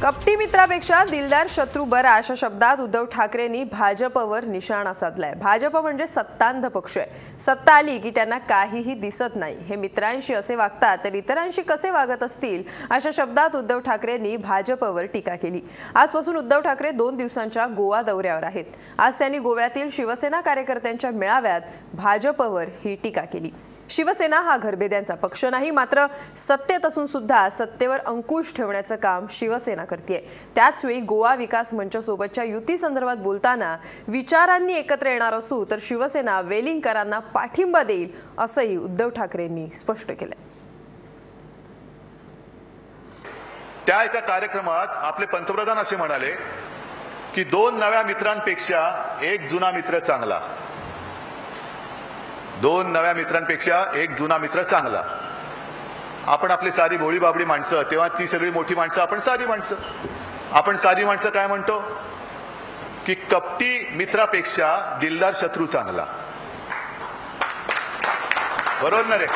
कपटी मित्रापेक्षा दिलदार शत्रू बरा अशा शब्दात उद्धव ठाकरेंनी भाजपवर निशाणा साधलाय। भाजप म्हणजे सत्तांध पक्ष आहे। सत्ता आली की त्यांना काहीही दिसत नाही। हे मित्रांशी असे वागतात तर इतरांशी कसे वागत असतील अशा शब्दात उद्धव ठाकरेंनी भाजपवर टीका केली। आजपासून उद्धव ठाकरे 2 दिवसांच्या गोवा दौऱ्यावर आहेत। आज त्यांनी गोव्यातील शिवसेना कार्यकर्त्यांच्या मेळाव्यात भाजपवर ही टीका केली। शिवसेना हा घरबेद्यांचा पक्ष नाही, मात्र सत्तेत असून सुद्धा सत्तेवर अंकुश ठेवण्याचं काम शिवसेना करते। त्याच वेळी गोवा विकास मंचासोबतच्या युती संदर्भात बोलताना विचारांनी एकत्र येणार असू तर शिवसेना वेलिंगकरांना पाठिंबा देईल असंही उद्धव ठाकरेंनी स्पष्ट केलं। त्या एका कार्यक्रमात आपले पंतप्रधान असे म्हणाले की 2 नव्या मित्रांपेक्षा एक जुना मित्र चांगला। 2 नव्या मित्रांपेक्षा एक जुना मित्र चांगला। आपण आपली सारी भोळी बाबडी माणसं, तेव्हा ती सगळी मोठी माणसं आपण सारी माणसं। आपण सारी माणसं काय म्हणतो की कपटी मित्रापेक्षा दिलदार शत्रू चांगला। बरोबर ना रे?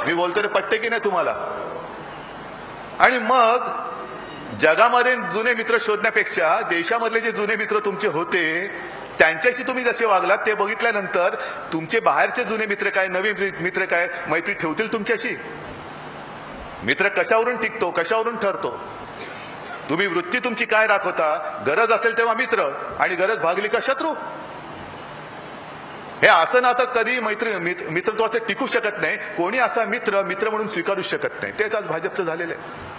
मी बोलतो रे, पटते की नाही तुम्हाला? आणि मग जगामध्ये जुने मित्र शोधण्यापेक्षा देशामधले जे जुने मित्र तुमचे होते त्यांच्याशी तुम्ही जसे वागलात ते बघितल्यानंतर तुमचे बाहेरचे जुने मित्र काय, नवीन मित्र काय मैत्री ठेवतील तुमच्याशी? मित्र कशावरून टिकतो, कशावरून ठरतो? तुम्ही वृत्ती तुमची काय राखवता? गरज असेल तेव्हा मित्र आणि गरज भागली का शत्रू। हे असं नातं कधी मित्रत्वाचं टिकू शकत नाही। कोणी असा मित्र म्हणून स्वीकारू शकत नाही। तेच आज भाजपचं झालेलं आहे।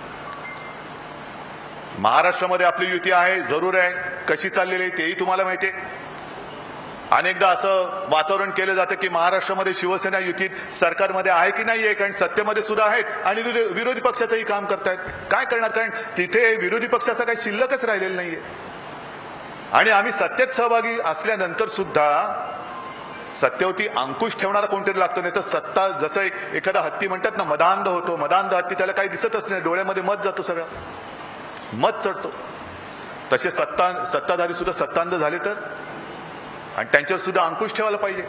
महाराष्ट्रामध्ये आपली युती आहे, जरूर आहे। कशी चाललेली आहे तेही तुम्हाला माहिती आहे। अनेकदा असं वातावरण केलं जातं की महाराष्ट्रामध्ये शिवसेना युतीत सरकारमध्ये आहे की नाहीये, कारण सत्तेमध्ये सुद्धा आहेत आणि विरोधी पक्षाचंही काम करतायत। काय करणार, कारण तिथे विरोधी पक्षाचा काही शिल्लकच राहिलेलं नाहीये। आणि आम्ही सत्तेत सहभागी असल्यानंतर सुद्धा सत्तेवरती अंकुश ठेवणारा कोणतरी लागतो, नाही तर सत्ता जसं एखादा हत्ती म्हणतात ना, मदांध होतो। मदांध हत्ती, त्याला काही दिसतच नाही, डोळ्यामध्ये मध जातो, सगळं मध चढतो। तसे सत्ताधारी सुद्धा सत्तांध झाले तर, आणि त्यांच्यावर सुद्धा अंकुश ठेवायला पाहिजे।